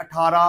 18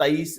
23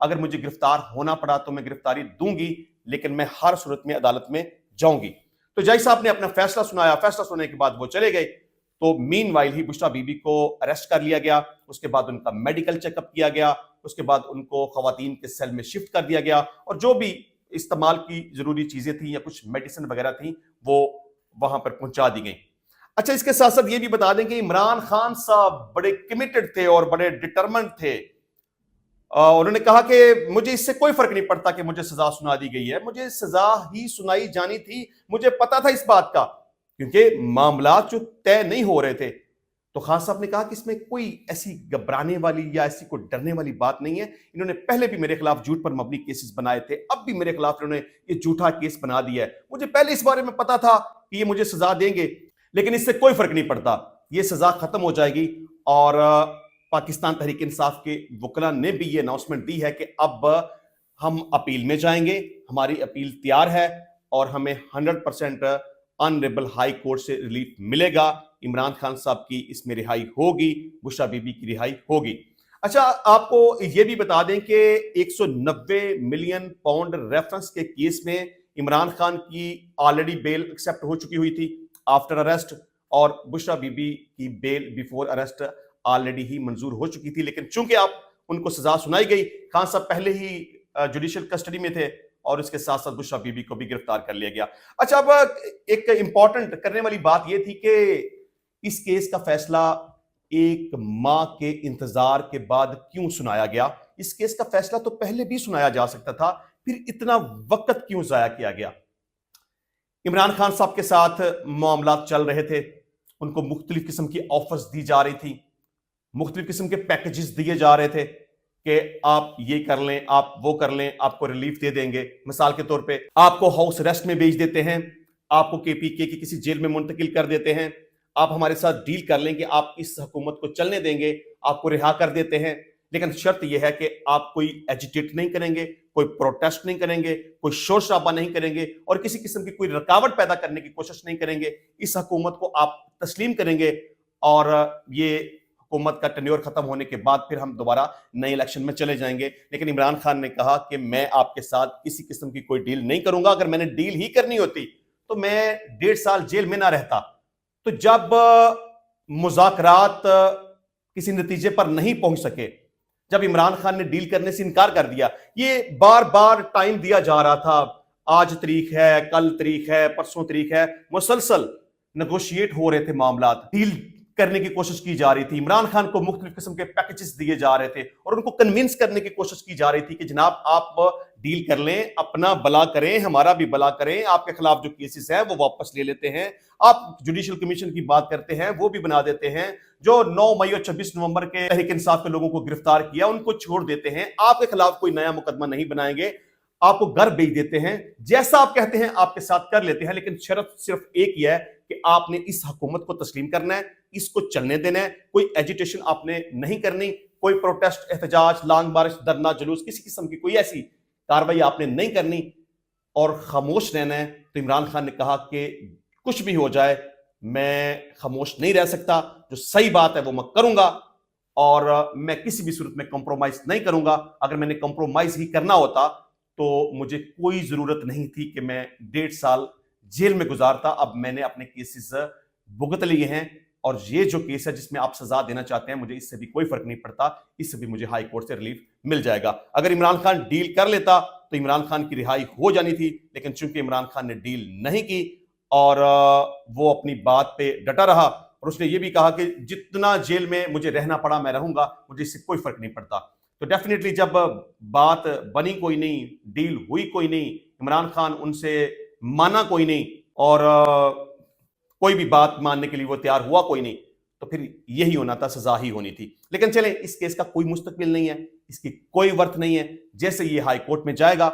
اگر مجھے گرفتار ہونا پڑا تو میں گرفتاری دوں گی، لیکن میں ہر صورت میں عدالت میں جاؤں گی۔ تو جج صاحب نے اپنا فیصلہ سنایا، فیصلہ سننے کے بعد وہ چلے گئے۔ تو مین وائل ہی بشریٰ بی بی کو اریسٹ کر لیا گیا، اس کے بعد ان کا میڈیکل چیک اپ کیا گیا، اس کے بعد ان کو خواتین کے سیل میں شفٹ کر دیا گیا، اور جو بھی استعمال کی ضروری چیزیں تھیں یا کچھ میڈیسن وغیرہ تھیں وہ وہاں پر پہنچا دی گئیں۔ اچھا، اس کے ساتھ ساتھ یہ بھی بتا دیں کہ عمران خان صاحب بڑے کمیٹڈ تھے اور بڑے ڈٹرمنٹ تھے۔ انہوں نے کہا کہ مجھے اس سے کوئی فرق نہیں پڑتا کہ مجھے سزا سنا دی گئی ہے، مجھے سزا ہی سنائی جانی تھی، مجھے پتا تھا اس بات کا، کیونکہ معاملات جو طے نہیں ہو رہے تھے۔ تو خان صاحب نے کہا کہ اس میں کوئی ایسی گھبرانے والی یا ایسی کوئی ڈرنے والی بات نہیں ہے، انہوں نے پہلے بھی میرے خلاف جھوٹ پر مبنی کیسز بنائے تھے، اب بھی میرے خلاف انہوں نے یہ جھوٹا کیس بنا دیا ہے، مجھے پہلے اس بارے میں پتا تھا کہ یہ مجھے سزا دیں گے، لیکن اس سے کوئی فرق نہیں پڑتا، یہ سزا ختم ہو جائے گی۔ اور پاکستان تحریک انصاف کے وکلاء نے بھی یہ اناؤنسمنٹ دی ہے کہ اب ہم اپیل میں جائیں گے، ہماری اپیل تیار ہے اور ہمیں 100% آنریبل ہائی کورٹ سے ریلیف ملے گا، عمران خان صاحب کی اس میں رہائی ہوگی، بشریٰ بی بی کی رہائی ہوگی۔ اچھا، آپ کو یہ بھی بتا دیں کہ 190 ملین پاؤنڈ ریفرنس کے کیس میں عمران خان کی آلریڈی بیل ایکسیپٹ ہو چکی ہوئی تھی آفٹر اریسٹ، اور بشریٰ بی بی کی بیل بیفور اریسٹ آلریڈی ہی منظور ہو چکی تھی، لیکن چونکہ آپ ان کو سزا سنائی گئی، خان صاحب پہلے ہی جوڈیشل کسٹڈی میں تھے، اور اس کے ساتھ ساتھ بشریٰ بی بی کو بھی گرفتار کر لیا گیا۔ اچھا، اب ایک امپورٹنٹ کرنے والی بات یہ تھی کہ اس کیس کا فیصلہ 1 ماہ کے انتظار کے بعد کیوں سنایا گیا؟ اس کیس کا فیصلہ تو پہلے بھی سنایا جا سکتا تھا، پھر اتنا وقت کیوں ضائع کیا گیا؟ عمران خان صاحب کے ساتھ معاملات چل رہے تھے، ان کو مختلف قسم کی آفرز دی جا رہی تھی، مختلف قسم کے پیکیجز دیے جا رہے تھے کہ آپ یہ کر لیں، آپ وہ کر لیں، آپ کو ریلیف دے دیں گے۔ مثال کے طور پہ آپ کو ہاؤس ریسٹ میں بھیج دیتے ہیں، آپ کو KPK کی کسی جیل میں منتقل کر دیتے ہیں، آپ ہمارے ساتھ ڈیل کر لیں کہ آپ اس حکومت کو چلنے دیں گے، آپ کو رہا کر دیتے ہیں، لیکن شرط یہ ہے کہ آپ کوئی ایجیٹیٹ نہیں کریں گے، کوئی پروٹیسٹ نہیں کریں گے، کوئی شور شرابہ نہیں کریں گے، اور کسی قسم کی کوئی رکاوٹ پیدا کرنے کی کوشش نہیں کریں گے۔ اس حکومت کو آپ تسلیم کریں گے، اور یہ حکومت کا ٹینیور ختم ہونے کے بعد پھر ہم دوبارہ نئے الیکشن میں چلے جائیں گے۔ لیکن عمران خان نے کہا کہ میں آپ کے ساتھ کسی قسم کی کوئی ڈیل نہیں کروں گا، اگر میں نے ڈیل ہی کرنی ہوتی تو میں 1.5 سال جیل میں نہ رہتا۔ تو جب مذاکرات کسی نتیجے پر نہیں پہنچ سکے، جب عمران خان نے ڈیل کرنے سے انکار کر دیا، یہ بار بار ٹائم دیا جا رہا تھا، آج تاریخ ہے، کل تاریخ ہے، پرسوں تاریخ ہے، مسلسل نیگوشیٹ ہو رہے تھے معاملات، ڈیل کرنے کی کوشش کی جا رہی تھی، عمران خان کو مختلف قسم کے پیکیجز دیے جا رہے تھے، اور ان کو کنونس کرنے کی کوشش کی جا رہی تھی کہ جناب آپ ڈیل کر لیں، اپنا بلا کریں، ہمارا بھی بلا کریں، آپ کے خلاف جو کیسز ہیں وہ واپس لے لیتے ہیں، آپ جوڈیشل کمیشن کی بات کرتے ہیں وہ بھی بنا دیتے ہیں، جو 9 مئی اور 26 نومبر کے تحریک انصاف کے لوگوں کو گرفتار کیا ان کو چھوڑ دیتے ہیں، آپ کے خلاف کوئی نیا مقدمہ نہیں بنائیں گے، آپ کو گھر بھیج دیتے ہیں، جیسا آپ کہتے ہیں آپ کے ساتھ کر لیتے ہیں، لیکن شرط صرف ایک ہی ہے کہ آپ نے اس حکومت کو تسلیم کرنا ہے، اس کو چلنے دینا ہے، کوئی ایجیٹیشن آپ نے نہیں کرنی، کوئی پروٹیسٹ، احتجاج، لانگ مارچ، دھرنا، جلوس، کسی قسم کی کوئی ایسی کاروائی آپ نے نہیں کرنی، اور خاموش رہنا ہے۔ تو عمران خان نے کہا کہ کچھ بھی ہو جائے میں خاموش نہیں رہ سکتا، جو صحیح بات ہے وہ میں کروں گا، اور میں کسی بھی صورت میں کمپرومائز نہیں کروں گا۔ اگر میں نے کمپرومائز ہی کرنا ہوتا تو مجھے کوئی ضرورت نہیں تھی کہ میں 1.5 سال جیل میں گزارتا، اب میں نے اپنے کیسز بھگت لیے ہیں، اور یہ جو کیس ہے جس میں آپ سزا دینا چاہتے ہیں مجھے اس سے بھی کوئی فرق نہیں پڑتا، اس سے بھی مجھے ہائی کورٹ سے ریلیف مل جائے گا۔ اگر عمران خان ڈیل کر لیتا تو عمران خان کی رہائی ہو جانی تھی، لیکن چونکہ عمران خان نے ڈیل نہیں کی اور وہ اپنی بات پہ ڈٹا رہا، اور اس نے یہ بھی کہا کہ جتنا جیل میں مجھے رہنا پڑا میں رہوں گا، مجھے اس سے کوئی فرق نہیں پڑتا۔ تو ڈیفینیٹلی جب بات بنی کوئی نہیں، ڈیل ہوئی کوئی نہیں، عمران خان ان سے مانا کوئی نہیں، اور کوئی بھی بات ماننے کے لیے وہ تیار ہوا کوئی نہیں، تو پھر یہی ہونا تھا، سزا ہی ہونی تھی۔ لیکن چلیں، اس کیس کا کوئی مستقبل نہیں ہے، اس کی کوئی ورتھ نہیں ہے، جیسے یہ ہائی کورٹ میں جائے گا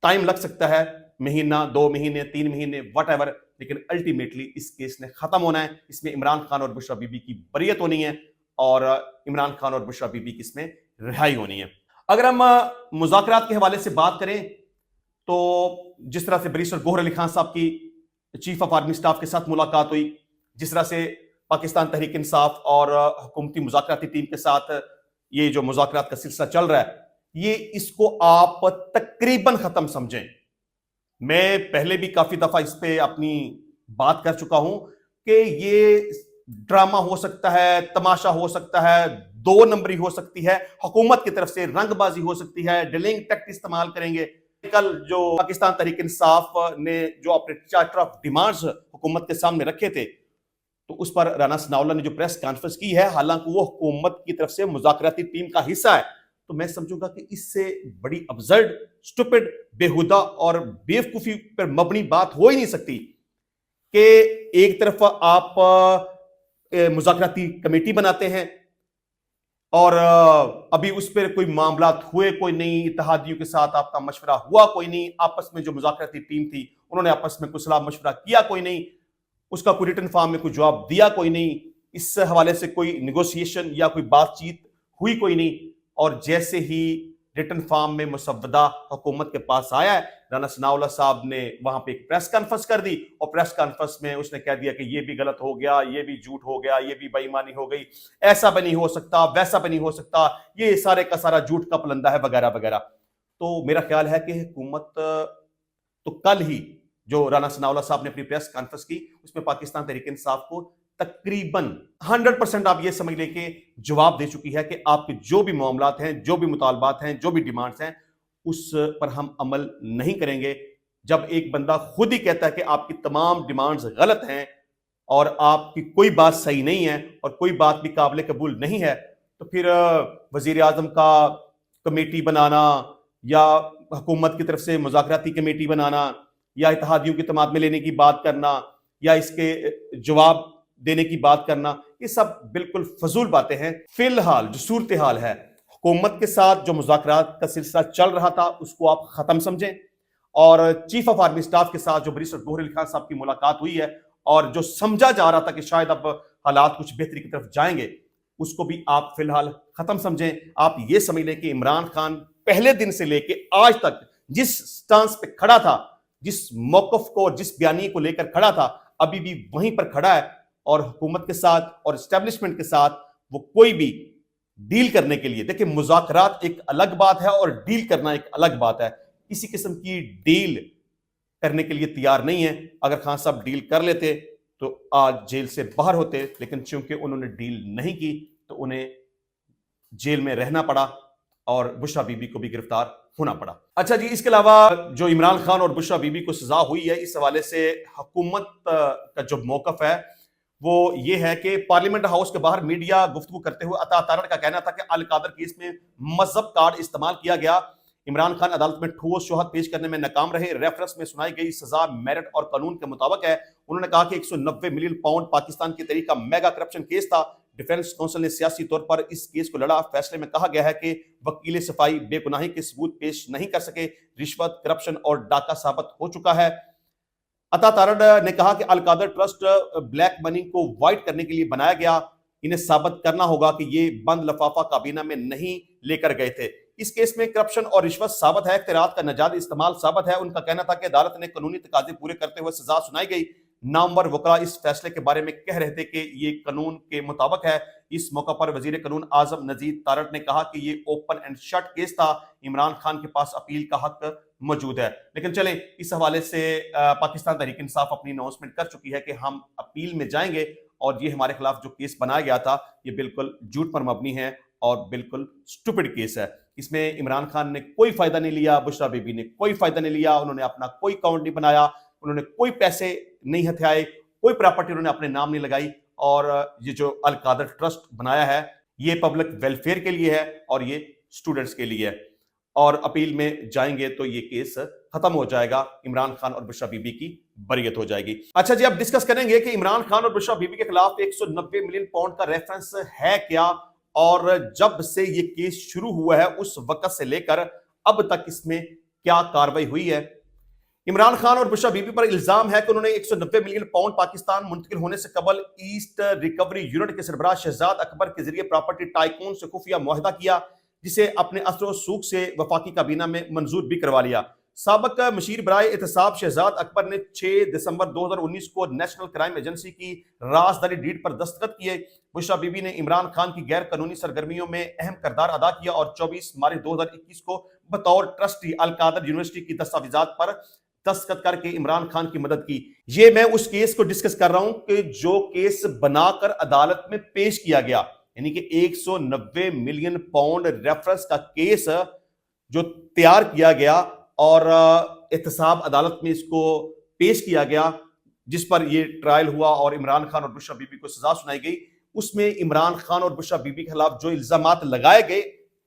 ٹائم لگ سکتا ہے، مہینہ، 2 مہینے، 3 مہینے، واٹ ایور، لیکن الٹیمیٹلی اس کیس نے ختم ہونا ہے، اس میں عمران خان اور بشریٰ بی بی کی بریت ہونی ہے، اور عمران خان اور بشریٰ بی بی کی اس میں رہائی ہونی ہے۔ اگر ہم مذاکرات کے حوالے سے بات کریں تو جس طرح سے بیرسٹر گوہر علی خان صاحب کی چیف آف آرمی سٹاف کے ساتھ ملاقات ہوئی، جس طرح سے پاکستان تحریک انصاف اور حکومتی مذاکراتی ٹیم کے ساتھ یہ جو مذاکرات کا سلسلہ چل رہا ہے، یہ اس کو آپ تقریباً ختم سمجھیں. میں پہلے بھی کافی دفعہ اس پہ اپنی بات کر چکا ہوں کہ یہ ڈرامہ ہو سکتا ہے, تماشا ہو سکتا ہے, دو نمبری ہو سکتی ہے, حکومت کی طرف سے رنگ بازی ہو سکتی ہے, ڈیلنگ ٹیکٹ استعمال کریں گے. کل جو پاکستان تحریک انصاف نے جو اپنے چارٹر آف ڈیمانڈز حکومت کے سامنے رکھے تھے, تو اس پر رانا ثناء اللہ نے جو پریس کانفرنس کی ہے, حالانکہ وہ حکومت کی طرف سے مذاکراتی ٹیم کا حصہ ہے, تو میں سمجھوں گا کہ اس سے بڑی ابزرڈ, سٹوپڈ, بےہودہ اور بیوقوفی پر مبنی بات ہو ہی نہیں سکتی کہ ایک طرف آپ مذاکراتی کمیٹی بناتے ہیں اور ابھی اس پر کوئی معاملات ہوئے کوئی نہیں, اتحادیوں کے ساتھ آپ کا مشورہ ہوا کوئی نہیں, آپس میں جو مذاکراتی ٹیم تھی انہوں نے آپس میں کوئی صلاح مشورہ کیا کوئی نہیں, اس کا کوئی ریٹن فارم میں کوئی جواب دیا کوئی نہیں, اس حوالے سے کوئی نیگوسیشن یا کوئی بات چیت ہوئی کوئی نہیں. اور جیسے ہی ریٹن فارم میں مسودہ حکومت کے پاس آیا ہے, رانا ثناء اللہ صاحب نے وہاں پہ ایک پریس کانفرنس کر دی, اور پریس کانفرنس میں اس نے کہہ دیا کہ یہ بھی غلط ہو گیا, یہ بھی جھوٹ ہو گیا, یہ بھی بے ایمانی ہو گئی, ایسا بھی نہیں ہو سکتا, ویسا بھی نہیں ہو سکتا, یہ سارے کا سارا جھوٹ کا پلندہ ہے وغیرہ وغیرہ. تو میرا خیال ہے کہ حکومت تو کل ہی جو رانا ثناء اللہ صاحب نے اپنی پریس کانفرنس کی, اس میں پاکستان تحریک انصاف کو تقریباً 100% آپ یہ سمجھ لیں کہ جواب دے چکی ہے کہ آپ کے جو بھی معاملات ہیں, جو بھی مطالبات ہیں, جو بھی ڈیمانڈز ہیں, اس پر ہم عمل نہیں کریں گے. جب ایک بندہ خود ہی کہتا ہے کہ آپ کی تمام ڈیمانڈز غلط ہیں اور آپ کی کوئی بات صحیح نہیں ہے اور کوئی بات بھی قابل قبول نہیں ہے, تو پھر وزیر اعظم کا کمیٹی بنانا یا حکومت کی طرف سے مذاکراتی کمیٹی بنانا یا اتحادیوں کی تماد میں لینے کی بات کرنا یا اس کے جواب دینے کی بات کرنا, یہ سب بالکل فضول باتیں ہیں. فی الحال جو صورتحال ہے, حکومت کے ساتھ جو مذاکرات کا سلسلہ چل رہا تھا اس کو آپ ختم سمجھیں, اور چیف آف آرمی اسٹاف کے ساتھ جو بریسٹر گوہر علی خان صاحب کی ملاقات ہوئی ہے اور جو سمجھا جا رہا تھا کہ شاید اب حالات کچھ بہتری کی طرف جائیں گے, اس کو بھی آپ فی الحال ختم سمجھیں. آپ یہ سمجھ لیں کہ عمران خان پہلے دن سے لے کے آج تک جس سٹانس پہ کھڑا تھا, جس موقف کو, جس بیانیے کو لے کر کھڑا تھا, ابھی بھی وہیں پر کھڑا ہے, اور حکومت کے ساتھ اور اسٹیبلشمنٹ کے ساتھ وہ کوئی بھی ڈیل کرنے کے لیے, دیکھیں مذاکرات ایک الگ بات ہے اور ڈیل کرنا ایک الگ بات ہے, کسی قسم کی ڈیل کرنے کے لیے تیار نہیں ہے. اگر خان صاحب ڈیل کر لیتے تو آج جیل سے باہر ہوتے, لیکن چونکہ انہوں نے ڈیل نہیں کی تو انہیں جیل میں رہنا پڑا اور بشرا بی بی کو بھی گرفتار ہونا پڑا. اچھا جی, اس کے علاوہ جو عمران خان اور بشرا بی بی کو سزا ہوئی ہے, اس حوالے سے حکومت کا جو موقف ہے وہ یہ ہے کہ پارلیمنٹ ہاؤس کے باہر میڈیا گفتگو کرتے ہوئے عطا تارڑ کا کہنا تھا کہ القادر کیس میں مذہب کارڈ استعمال کیا گیا. عمران خان عدالت میں ٹھوس شبہات پیش کرنے میں ناکام رہے, ریفرنس میں سنائی گئی سزا میرٹ اور قانون کے مطابق ہے. انہوں نے کہا کہ 190 ملین پاؤنڈ پاکستان کی تحریک کا میگا کرپشن کیس تھا. ڈیفنس کونسل نے سیاسی طور پر اس کیس کو لڑا. فیصلے میں کہا گیا ہے کہ وکیل صفائی بے گناہی کے ثبوت پیش نہیں کر سکے, رشوت, کرپشن اور ڈاکہ ثابت ہو چکا ہے. عطا تارڑ نے کہا کہ القادر ٹرسٹ بلیک منی کو وائٹ کرنے کے لیے بنایا گیا, انہیں ثابت کرنا ہوگا کہ یہ بند لفافہ کابینہ میں نہیں لے کر گئے تھے. اس کیس میں کرپشن اور رشوت ثابت ہے, اختیارات کا ناجائز استعمال ثابت ہے. ان کا کہنا تھا کہ عدالت نے قانونی تقاضے پورے کرتے ہوئے سزا سنائی گئی. نامور وکلا اس فیصلے کے بارے میں کہہ رہے تھے کہ یہ قانون کے مطابق ہے. اس موقع پر وزیر قانون اعظم نذیر تارڑ نے کہا کہ یہ اوپن اینڈ شٹ کیس تھا, عمران خان کے پاس اپیل کا حق موجود ہے. لیکن چلیں, اس حوالے سے پاکستان تحریک انصاف اپنی اناؤنسمنٹ کر چکی ہے کہ ہم اپیل میں جائیں گے, اور یہ ہمارے خلاف جو کیس بنایا گیا تھا یہ بالکل جھوٹ پر مبنی ہے اور بالکل سٹوپڈ کیس ہے. اس میں عمران خان نے کوئی فائدہ نہیں لیا, بشرا بی بی نے کوئی فائدہ نہیں لیا, انہوں نے اپنا کوئی اکاؤنٹ نہیں بنایا, انہوں نے کوئی پیسے نہیں ہتھیائے, کوئی پراپرٹی انہوں نے اپنے نام نہیں لگائی. اور یہ جو القادر ٹرسٹ بنایا ہے یہ پبلک ویلفیئر کے لیے ہے اور یہ اسٹوڈنٹس کے لیے ہے, اور اپیل میں جائیں گے تو یہ کیس ختم ہو جائے گا, عمران خان اور بشرا بی بی کی بریت ہو جائے گی. اچھا جی, اب ڈسکس کریں گے کہ عمران خان اور بشرا بی بی کے خلاف 190 ملین پاؤنڈ کا ریفرنس ہے کیا, اور جب سے یہ کیس شروع ہوا ہے اس وقت سے لے کر اب تک اس میں کیا کاروائی ہوئی ہے. عمران خان اور بشرا بی بی پر الزام ہے کہ انہوں نے 190 ملین پاؤنڈ پاکستان منتقل ہونے سے قبل ایسٹ ریکوری یونٹ کے سربراہ شہزاد اکبر کے ذریعے پراپرٹی ٹائکون سے خفیہ معاہدہ کیا, جسے اپنے اثر و سوق سے وفاقی کابینہ میں منظور بھی کروا لیا. سابق مشیر برائے احتساب شہزاد اکبر نے 6 دسمبر 2019 کو نیشنل کرائم ایجنسی کی رازداری ڈیڈ پر دستخط کیے۔ بشرا بی بی نے عمران خان کی غیر قانونی سرگرمیوں میں اہم کردار ادا کیا اور 24 مارچ 2021 کو بطور ٹرسٹی القادر یونیورسٹی کی دستاویزات پر دستخط کر کے عمران خان کی مدد کی۔ یہ میں اس کیس کو ڈسکس کر رہا ہوں کہ جو کیس بنا کر عدالت میں پیش کیا گیا، یعنی کہ 190 ملین پاؤنڈ ریفرنس کا کیس جو تیار کیا گیا اور احتساب عدالت میں اس کو پیش کیا گیا، جس پر یہ ٹرائل ہوا اور عمران خان اور بشرا بی بی کو سزا سنائی گئی۔ اس میں عمران خان اور بشرا بی بی کے خلاف جو الزامات لگائے گئے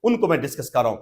ان کو میں ڈسکس کر رہا ہوں۔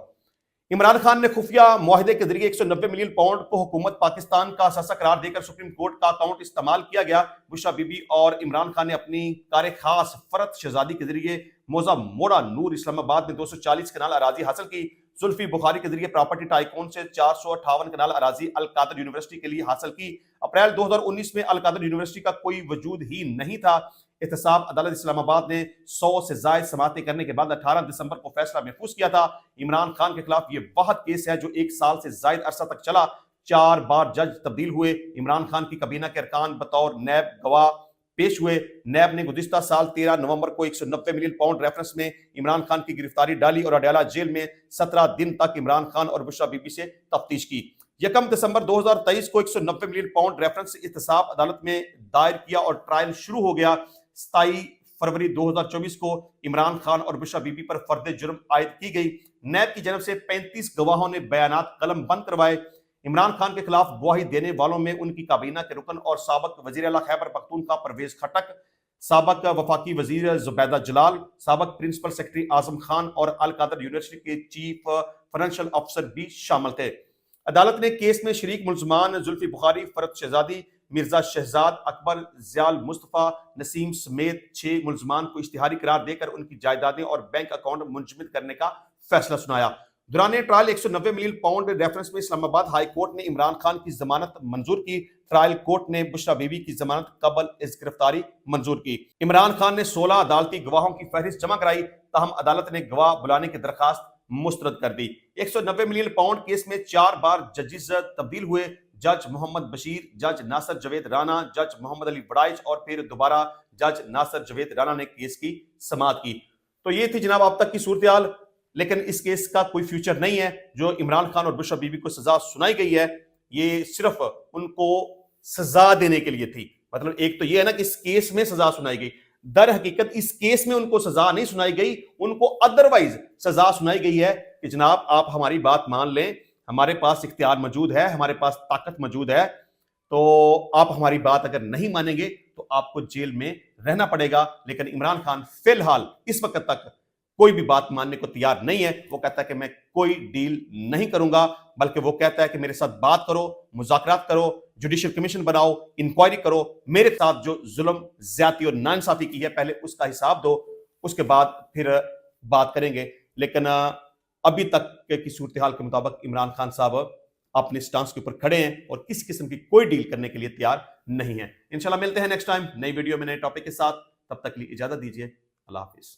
عمران خان نے خفیہ معاہدے کے ذریعے 190 ملین پاؤنڈ کو حکومت پاکستان کا اثاثہ قرار دے کر سپریم کورٹ کا اکاؤنٹ استعمال کیا گیا۔ بشرا بی بی اور عمران خان نے اپنی کار خاص فرت شہزادی کے ذریعے موزہ موڑا نور اسلام آباد میں 240 کنال اراضی حاصل کی۔ زلفی بخاری کے ذریعے پراپرٹی ٹائکون سے 458 کنال اراضی القادر یونیورسٹی کے لیے حاصل کی۔ اپریل 2019 میں القادر یونیورسٹی کا کوئی وجود ہی نہیں تھا۔ احتساب عدالت اسلام آباد نے 100 سے زائد سماعتیں کرنے کے بعد 18 دسمبر کو فیصلہ محفوظ کیا تھا۔ عمران خان کے خلاف یہ واحد کیس ہے جو 1 سال سے زائد عرصہ تک چلا۔ 4 بار جج تبدیل ہوئے۔ عمران خان کی کابینہ کے ارکان بطور نیب گواہ پیش ہوئے۔ نیب نے گزشتہ سال 13 نومبر کو 190 ملین پاؤنڈ ریفرنس میں عمران خان کی گرفتاری ڈالی اور اڈیالہ جیل میں 17 دن تک عمران خان اور بشرا بی بی سے تفتیش کی۔ 1 دسمبر 2023 کو 190 ملین پاؤنڈ ریفرنس احتساب عدالت میں دائر کیا اور ٹرائل شروع ہو گیا۔ 27 فروری 2024 کو عمران خان اور بشرا بی بی پر فرد جرم عائد کی گئی۔ نیب کی جانب سے 35 گواہوں نے بیانات قلم بند کروائے۔ عمران خان کے خلاف گواہی دینے والوں میں ان کی کابینہ کے رکن اور سابق وزیر اعلیٰ خیبر پختونخوا پرویز خٹک، سابق وفاقی وزیر زبیدہ جلال، سابق پرنسپل سیکرٹری اعظم خان اور القادر یونیورسٹی کے چیف فائنینشل افسر بھی شامل تھے۔ عدالت نے کیس میں شریک ملزمان زلفی بخاری، فرت شہزادی، مرزا شہزاد اکبر، ضیال مصطفیٰ، نسیم سمیت 6 ملزمان کو اشتہاری قرار دے کر ان کی جائیدادیں اور بینک اکاؤنٹ منجمد کرنے کا فیصلہ سنایا۔ دوران ٹرائل 190 ملین پاؤنڈ ریفرنس میں اسلام آباد ہائی کورٹ نے عمران خان کی ضمانت منظور کی۔ ٹرائل کورٹ نے بشرا بی بی کی ضمانت قبل از گرفتاری منظور کی۔ عمران خان نے 16 عدالتی گواہوں کی فہرست جمع کرائی، تاہم عدالت نے گواہ بلانے کی درخواست مسترد کر دی۔ 190 ملین پاؤنڈ کیس میں 4 بار ججز تبدیل ہوئے۔ جج محمد بشیر، جج ناصر جاوید رانا، جج محمد علی وڑائچ اور پھر دوبارہ جج ناصر جاوید رانا نے کیس کی سماعت کی۔ تو یہ تھی جناب اب تک کی صورتحال، لیکن اس کیس کا کوئی فیوچر نہیں ہے۔ جو عمران خان اور بشرا بی بی کو سزا سنائی گئی ہے یہ صرف ان کو سزا دینے کے لیے تھی۔ مطلب ایک تو یہ ہے نا کہ اس کیس میں سزا سنائی گئی، در حقیقت اس کیس میں ان کو سزا نہیں سنائی گئی، ان کو ادروائز سزا سنائی گئی ہے کہ جناب آپ ہماری بات مان لیں، ہمارے پاس اختیار موجود ہے، ہمارے پاس طاقت موجود ہے، تو آپ ہماری بات اگر نہیں مانیں گے تو آپ کو جیل میں رہنا پڑے گا۔ لیکن عمران خان فی الحال اس وقت تک کوئی بھی بات ماننے کو تیار نہیں ہے۔ وہ کہتا ہے کہ میں کوئی ڈیل نہیں کروں گا، بلکہ وہ کہتا ہے کہ میرے ساتھ بات کرو، مذاکرات کرو، جوڈیشل کمیشن بناؤ، انکوائری کرو، میرے ساتھ جو ظلم، زیادتی اور ناانصافی کی ہے پہلے اس کا حساب دو، اس کے بعد پھر بات کریں گے۔ لیکن ابھی تک کی صورتحال کے مطابق عمران خان صاحب اپنے سٹانس کے اوپر کھڑے ہیں اور کسی قسم کی کوئی ڈیل کرنے کے لیے تیار نہیں ہے۔ انشاءاللہ ملتے ہیں نیکسٹ ٹائم نئی ویڈیو میں نئے ٹاپک کے ساتھ، تب تک کے لیے اجازت دیجیے، اللہ حافظ۔